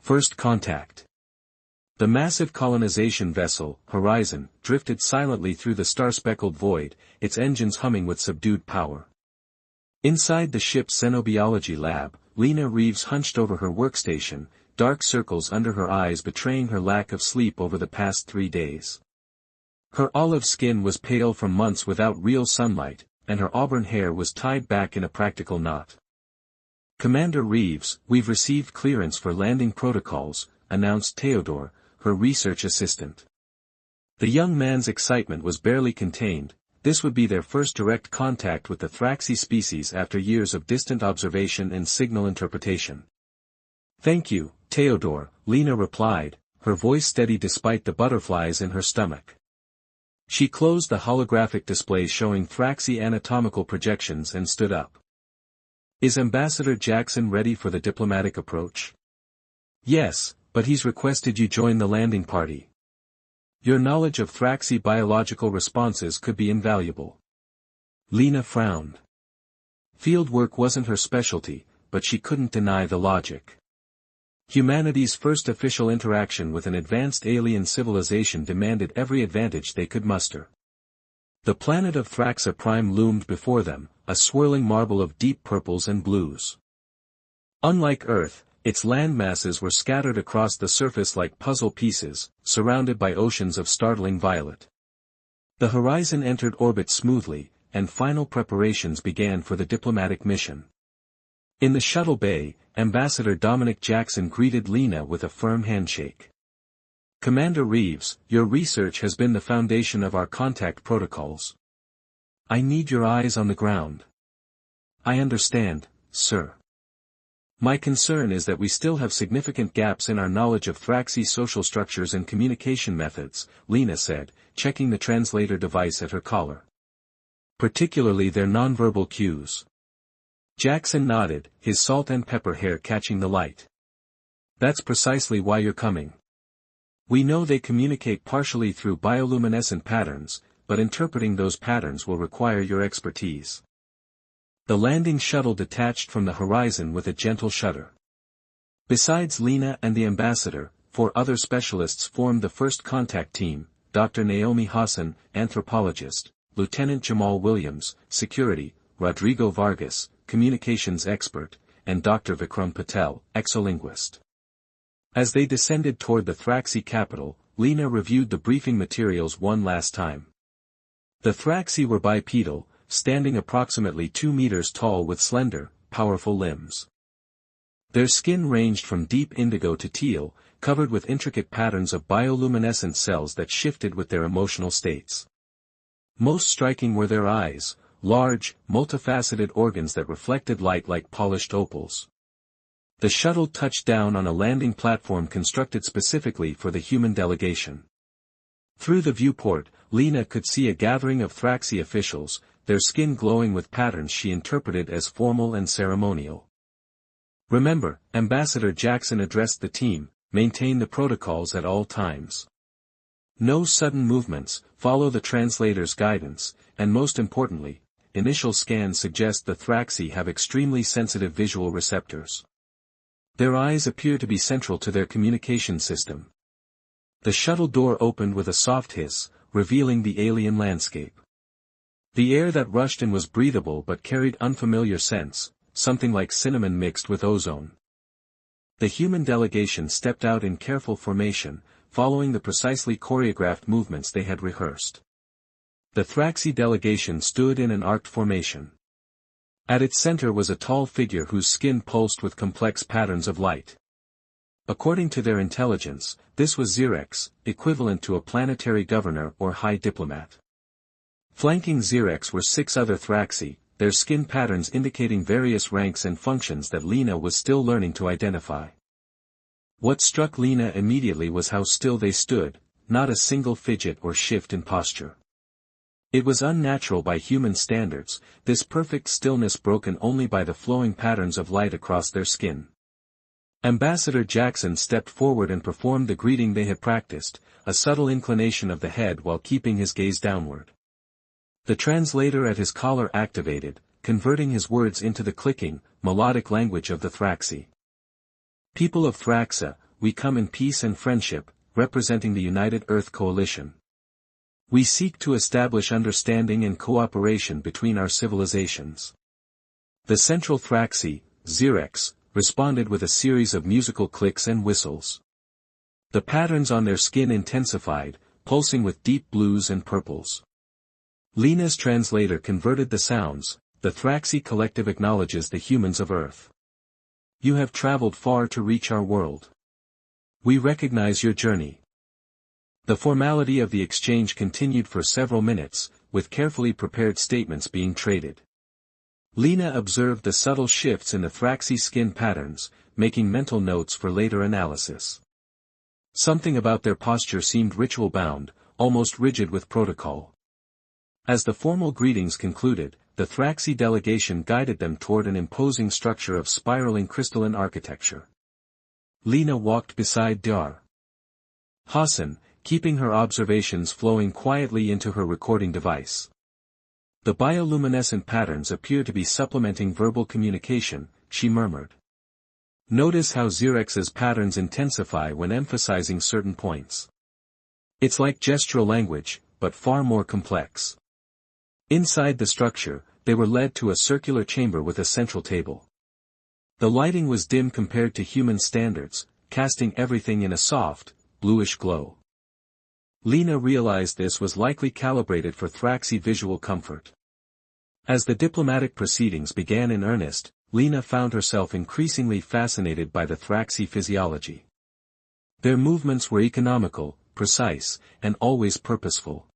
First contact. The massive colonization vessel, Horizon, drifted silently through the star-speckled void, its engines humming with subdued power. Inside the ship's xenobiology lab, Lena Reeves hunched over her workstation, dark circles under her eyes betraying her lack of sleep over the past 3 days. Her olive skin was pale from months without real sunlight, and her auburn hair was tied back in a practical knot. "Commander Reeves, we've received clearance for landing protocols," announced Theodore, her research assistant. The young man's excitement was barely contained. This would be their first direct contact with the Thraxi species after years of distant observation and signal interpretation. "Thank you, Theodore," Lena replied, her voice steady despite the butterflies in her stomach. She closed the holographic display showing Thraxi anatomical projections and stood up. "Is Ambassador Jackson ready for the diplomatic approach?" "Yes, but he's requested you join the landing party. Your knowledge of Thraxi biological responses could be invaluable." Lena frowned. Field work wasn't her specialty, but she couldn't deny the logic. Humanity's first official interaction with an advanced alien civilization demanded every advantage they could muster. The planet of Thraxa Prime loomed before them, a swirling marble of deep purples and blues. Unlike Earth, its landmasses were scattered across the surface like puzzle pieces, surrounded by oceans of startling violet. The Horizon entered orbit smoothly, and final preparations began for the diplomatic mission. In the shuttle bay, Ambassador Dominic Jackson greeted Lena with a firm handshake. "Commander Reeves, your research has been the foundation of our contact protocols. I need your eyes on the ground." "I understand, sir. My concern is that we still have significant gaps in our knowledge of Thraxi social structures and communication methods," Lena said, checking the translator device at her collar. "Particularly their nonverbal cues." Jackson nodded, his salt and pepper hair catching the light. "That's precisely why you're coming. We know they communicate partially through bioluminescent patterns, but interpreting those patterns will require your expertise." The landing shuttle detached from the Horizon with a gentle shudder. Besides Lena and the ambassador, 4 other specialists formed the first contact team: Dr. Naomi Hassan, anthropologist; Lieutenant Jamal Williams, security; Rodrigo Vargas, communications expert; and Dr. Vikram Patel, exolinguist. As they descended toward the Thraxi capital, Lena reviewed the briefing materials one last time. The Thraxi were bipedal, standing approximately 2 meters tall with slender, powerful limbs. Their skin ranged from deep indigo to teal, covered with intricate patterns of bioluminescent cells that shifted with their emotional states. Most striking were their eyes, large, multifaceted organs that reflected light like polished opals. The shuttle touched down on a landing platform constructed specifically for the human delegation. Through the viewport, Lena could see a gathering of Thraxi officials, their skin glowing with patterns she interpreted as formal and ceremonial. "Remember," Ambassador Jackson addressed the team, "maintain the protocols at all times. No sudden movements, follow the translator's guidance, and most importantly, initial scans suggest the Thraxi have extremely sensitive visual receptors. Their eyes appear to be central to their communication system." The shuttle door opened with a soft hiss, revealing the alien landscape. The air that rushed in was breathable but carried unfamiliar scents, something like cinnamon mixed with ozone. The human delegation stepped out in careful formation, following the precisely choreographed movements they had rehearsed. The Thraxi delegation stood in an arced formation. At its center was a tall figure whose skin pulsed with complex patterns of light. According to their intelligence, this was Xerex, equivalent to a planetary governor or high diplomat. Flanking Xerex were 6 other Thraxi, their skin patterns indicating various ranks and functions that Lena was still learning to identify. What struck Lena immediately was how still they stood, not a single fidget or shift in posture. It was unnatural by human standards, this perfect stillness broken only by the flowing patterns of light across their skin. Ambassador Jackson stepped forward and performed the greeting they had practiced, a subtle inclination of the head while keeping his gaze downward. The translator at his collar activated, converting his words into the clicking, melodic language of the Thraxi. "People of Thraxa, we come in peace and friendship, representing the United Earth Coalition. We seek to establish understanding and cooperation between our civilizations. The Central Thraxi, Xerex, responded with a series of musical clicks and whistles. The patterns on their skin intensified, pulsing with deep blues and purples. Lena's translator converted the sounds. The Thraxi collective acknowledges the humans of Earth. You have traveled far to reach our world. We recognize your journey. The formality of the exchange continued for several minutes, with carefully prepared statements being traded. Lena observed the subtle shifts in the Thraxi skin patterns, making mental notes for later analysis. Something about their posture seemed ritual-bound, almost rigid with protocol. As the formal greetings concluded, the Thraxi delegation guided them toward an imposing structure of spiraling crystalline architecture. Lena walked beside Dar Hassan, keeping her observations flowing quietly into her recording device. The bioluminescent patterns appear to be supplementing verbal communication, she murmured. Notice how Xerex's patterns intensify when emphasizing certain points. It's like gestural language, but far more complex. Inside the structure, they were led to a circular chamber with a central table. The lighting was dim compared to human standards, casting everything in a soft, bluish glow. Lena realized this was likely calibrated for Thraxi visual comfort. As the diplomatic proceedings began in earnest, Lena found herself increasingly fascinated by the Thraxi physiology. Their movements were economical, precise, and always purposeful.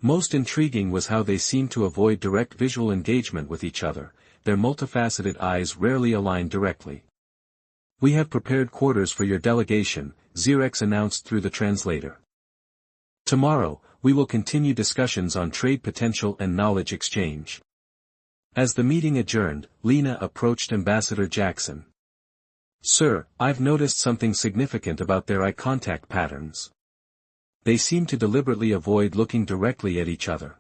Most intriguing was how they seemed to avoid direct visual engagement with each other, their multifaceted eyes rarely aligned directly. We have prepared quarters for your delegation, Xerex announced through the translator. Tomorrow, we will continue discussions on trade potential and knowledge exchange. As the meeting adjourned, Lena approached Ambassador Jackson. Sir, I've noticed something significant about their eye contact patterns. They seem to deliberately avoid looking directly at each other.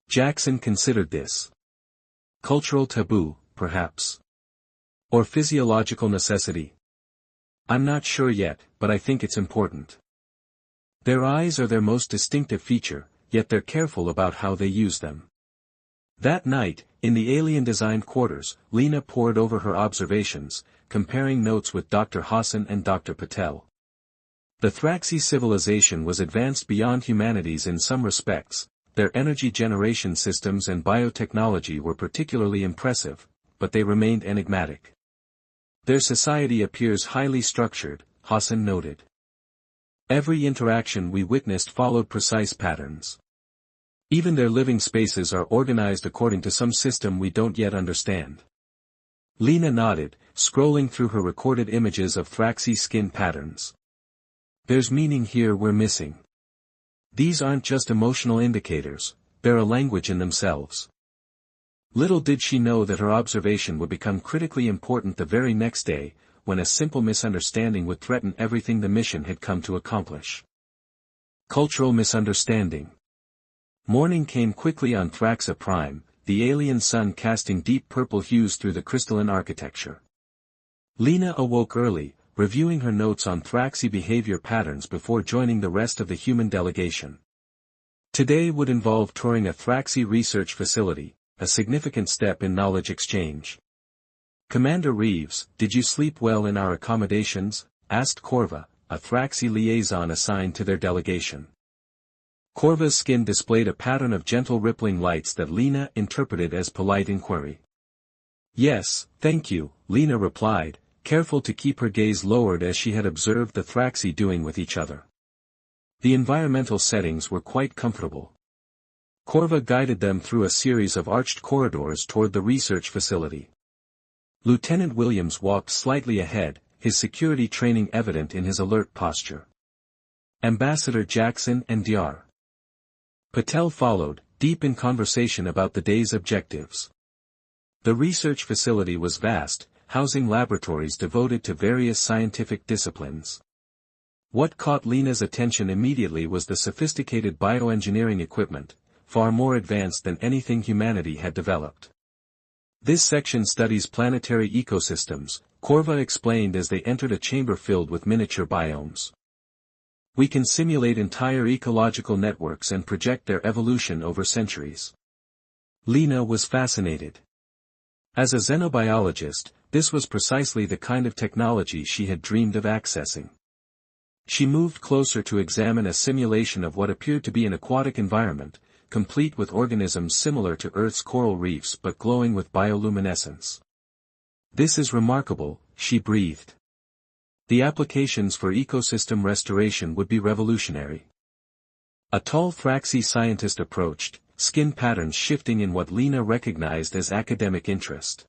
Jackson considered this. Cultural taboo, perhaps. Or physiological necessity. I'm not sure yet, but I think it's important. Their eyes are their most distinctive feature, yet they're careful about how they use them. That night, in the alien-designed quarters, Lena pored over her observations, comparing notes with Dr. Hassan and Dr. Patel. The Thraxi civilization was advanced beyond humanity's in some respects. Their energy generation systems and biotechnology were particularly impressive, but they remained enigmatic. Their society appears highly structured, Hassan noted. Every interaction we witnessed followed precise patterns. Even their living spaces are organized according to some system we don't yet understand. Lena nodded, scrolling through her recorded images of Thraxi skin patterns. There's meaning here we're missing. These aren't just emotional indicators, they're a language in themselves. Little did she know that her observation would become critically important the very next day, when a simple misunderstanding would threaten everything the mission had come to accomplish. Cultural misunderstanding. Morning came quickly on Thraxa Prime, the alien sun casting deep purple hues through the crystalline architecture. Lena awoke early, reviewing her notes on Thraxi behavior patterns before joining the rest of the human delegation. Today would involve touring a Thraxi research facility, a significant step in knowledge exchange. Commander Reeves, did you sleep well in our accommodations? Asked Corva, a Thraxi liaison assigned to their delegation. Corva's skin displayed a pattern of gentle rippling lights that Lena interpreted as polite inquiry. Yes, thank you, Lena replied, careful to keep her gaze lowered as she had observed the Thraxi doing with each other. The environmental settings were quite comfortable. Corva guided them through a series of arched corridors toward the research facility. Lieutenant Williams walked slightly ahead, his security training evident in his alert posture. Ambassador Jackson and Dr. Patel followed, deep in conversation about the day's objectives. The research facility was vast, housing laboratories devoted to various scientific disciplines. What caught Lena's attention immediately was the sophisticated bioengineering equipment, far more advanced than anything humanity had developed. This section studies planetary ecosystems, Corva explained as they entered a chamber filled with miniature biomes. We can simulate entire ecological networks and project their evolution over centuries. Lena was fascinated. As a xenobiologist, this was precisely the kind of technology she had dreamed of accessing. She moved closer to examine a simulation of what appeared to be an aquatic environment, complete with organisms similar to Earth's coral reefs but glowing with bioluminescence. This is remarkable, she breathed. The applications for ecosystem restoration would be revolutionary. A tall Thraxi scientist approached, skin patterns shifting in what Lena recognized as academic interest.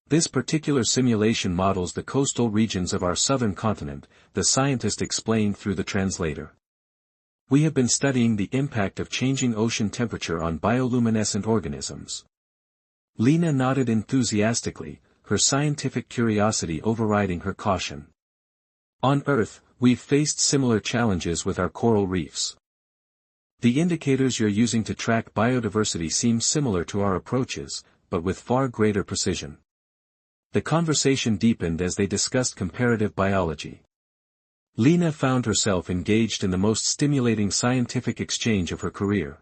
This particular simulation models the coastal regions of our southern continent, the scientist explained through the translator. We have been studying the impact of changing ocean temperature on bioluminescent organisms. Lena nodded enthusiastically, her scientific curiosity overriding her caution. On Earth, we've faced similar challenges with our coral reefs. The indicators you're using to track biodiversity seem similar to our approaches, but with far greater precision. The conversation deepened as they discussed comparative biology. Lena found herself engaged in the most stimulating scientific exchange of her career.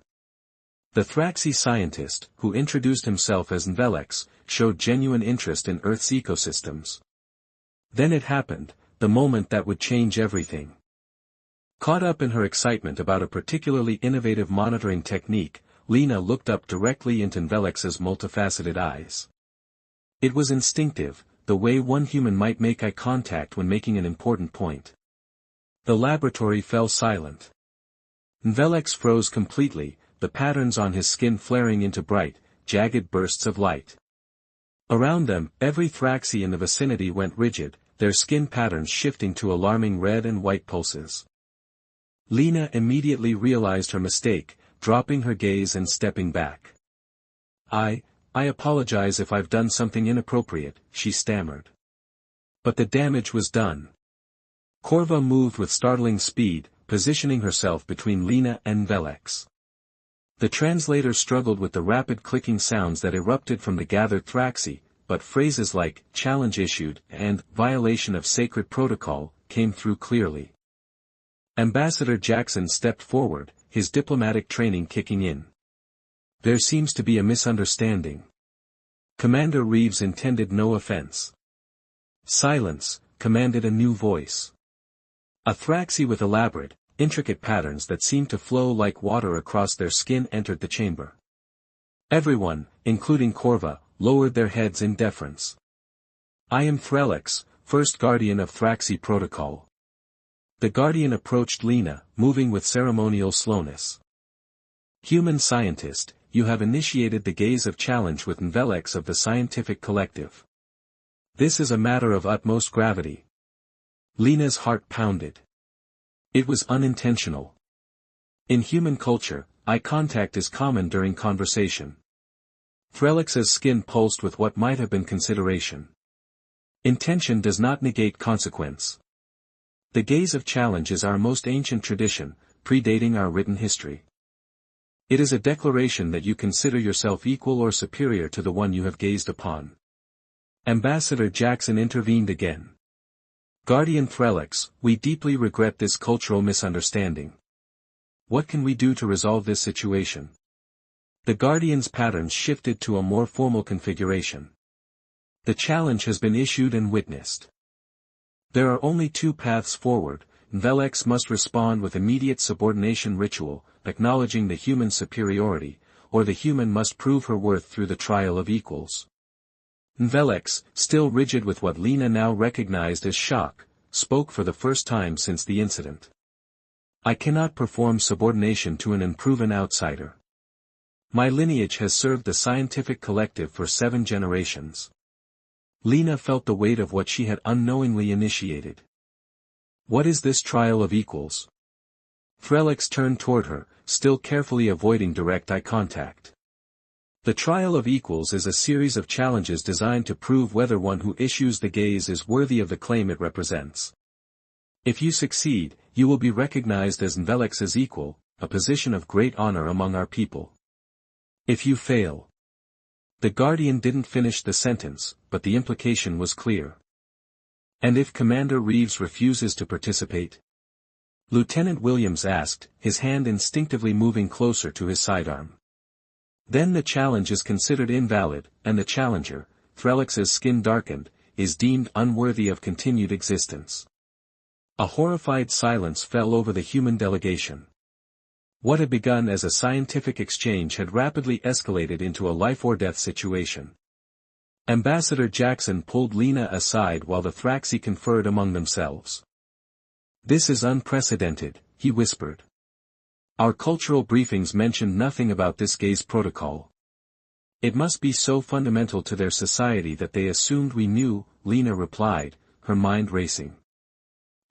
The Thraxi scientist, who introduced himself as Nvelex, showed genuine interest in Earth's ecosystems. Then it happened, the moment that would change everything. Caught up in her excitement about a particularly innovative monitoring technique, Lena looked up directly into Nvelex's multifaceted eyes. It was instinctive, the way one human might make eye contact when making an important point. The laboratory fell silent. Nvelex froze completely, the patterns on his skin flaring into bright, jagged bursts of light. Around them, every Thraxi in the vicinity went rigid, their skin patterns shifting to alarming red and white pulses. Lena immediately realized her mistake, dropping her gaze and stepping back. I apologize if I've done something inappropriate, she stammered. But the damage was done. Corva moved with startling speed, positioning herself between Lena and Nvelex. The translator struggled with the rapid clicking sounds that erupted from the gathered Thraxi, but phrases like, challenge issued, and, violation of sacred protocol, came through clearly. Ambassador Jackson stepped forward, his diplomatic training kicking in. There seems to be a misunderstanding. Commander Reeves intended no offense. Silence, commanded a new voice. A Thraxi with elaborate, intricate patterns that seemed to flow like water across their skin entered the chamber. Everyone, including Corva, lowered their heads in deference. I am Threlix, first guardian of Thraxi protocol. The guardian approached Lena, moving with ceremonial slowness. Human scientist, you have initiated the gaze of challenge with Nvelex of the scientific collective. This is a matter of utmost gravity. Lena's heart pounded. It was unintentional. In human culture, eye contact is common during conversation. Threlix's skin pulsed with what might have been consideration. Intention does not negate consequence. The gaze of challenge is our most ancient tradition, predating our written history. It is a declaration that you consider yourself equal or superior to the one you have gazed upon. Ambassador Jackson intervened again. Guardian Threlix, we deeply regret this cultural misunderstanding. What can we do to resolve this situation? The Guardian's patterns shifted to a more formal configuration. The challenge has been issued and witnessed. There are only two paths forward. Nvelex must respond with immediate subordination ritual, acknowledging the human superiority, or the human must prove her worth through the trial of equals. Nvelex, still rigid with what Lena now recognized as shock, spoke for the first time since the incident. I cannot perform subordination to an unproven outsider. My lineage has served the scientific collective for 7 generations. Lena felt the weight of what she had unknowingly initiated. What is this trial of equals? Threlix turned toward her, still carefully avoiding direct eye contact. The trial of equals is a series of challenges designed to prove whether one who issues the gaze is worthy of the claim it represents. If you succeed, you will be recognized as Nvelex's equal, a position of great honor among our people. If you fail. The Guardian didn't finish the sentence, but the implication was clear. And if Commander Reeves refuses to participate? Lieutenant Williams asked, his hand instinctively moving closer to his sidearm. Then the challenge is considered invalid, and the challenger, Threlix's skin darkened, is deemed unworthy of continued existence. A horrified silence fell over the human delegation. What had begun as a scientific exchange had rapidly escalated into a life-or-death situation. Ambassador Jackson pulled Lena aside while the Thraxi conferred among themselves. "This is unprecedented," he whispered. "Our cultural briefings mentioned nothing about this gaze protocol. It must be so fundamental to their society that they assumed we knew," Lena replied, her mind racing.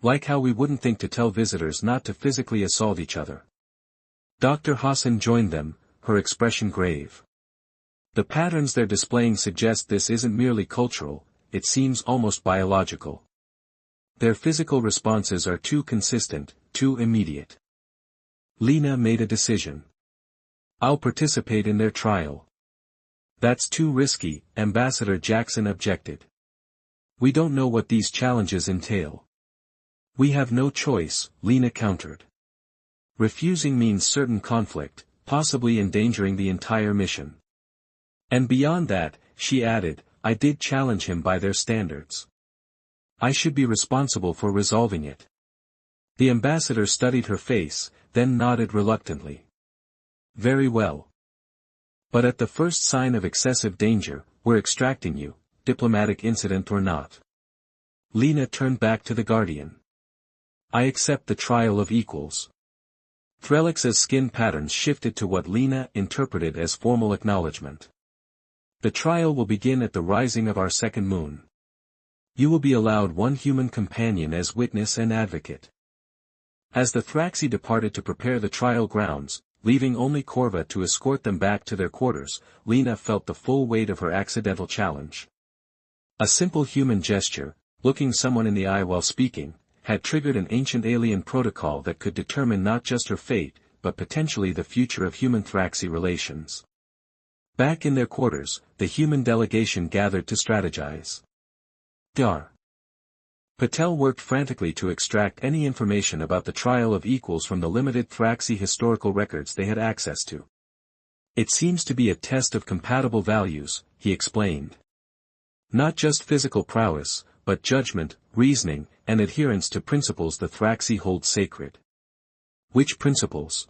"Like how we wouldn't think to tell visitors not to physically assault each other." Dr. Hassan joined them, her expression grave. "The patterns they're displaying suggest this isn't merely cultural, it seems almost biological. Their physical responses are too consistent, too immediate." Lena made a decision. "I'll participate in their trial." "That's too risky," Ambassador Jackson objected. "We don't know what these challenges entail." "We have no choice," Lena countered. "Refusing means certain conflict, possibly endangering the entire mission. And beyond that," she added, "I did challenge him by their standards. I should be responsible for resolving it." The ambassador studied her face, then nodded reluctantly. "Very well. But at the first sign of excessive danger, we're extracting you, diplomatic incident or not." Lena turned back to the Guardian. "I accept the trial of equals." Threlix's skin patterns shifted to what Lena interpreted as formal acknowledgement. "The trial will begin at the rising of our second moon. You will be allowed one human companion as witness and advocate." As the Thraxi departed to prepare the trial grounds, leaving only Corva to escort them back to their quarters, Lena felt the full weight of her accidental challenge. A simple human gesture, looking someone in the eye while speaking, had triggered an ancient alien protocol that could determine not just her fate, but potentially the future of human-Thraxi relations. Back in their quarters, the human delegation gathered to strategize. Dar. Patel worked frantically to extract any information about the trial of equals from the limited Thraxi historical records they had access to. "It seems to be a test of compatible values," he explained. "Not just physical prowess, but judgment, reasoning, and adherence to principles the Thraxi hold sacred." "Which principles?"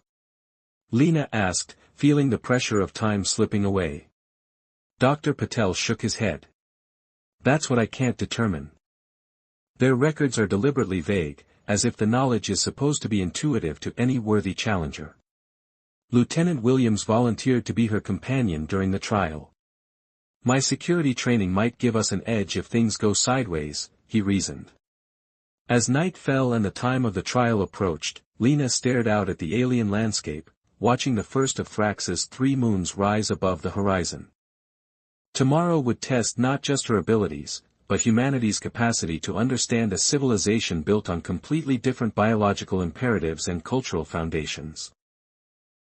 Lena asked, feeling the pressure of time slipping away. Dr. Patel shook his head. "That's what I can't determine. Their records are deliberately vague, as if the knowledge is supposed to be intuitive to any worthy challenger." Lieutenant Williams volunteered to be her companion during the trial. "My security training might give us an edge if things go sideways," he reasoned. As night fell and the time of the trial approached, Lena stared out at the alien landscape, watching the first of Thrax's 3 moons rise above the horizon. Tomorrow would test not just her abilities, but humanity's capacity to understand a civilization built on completely different biological imperatives and cultural foundations.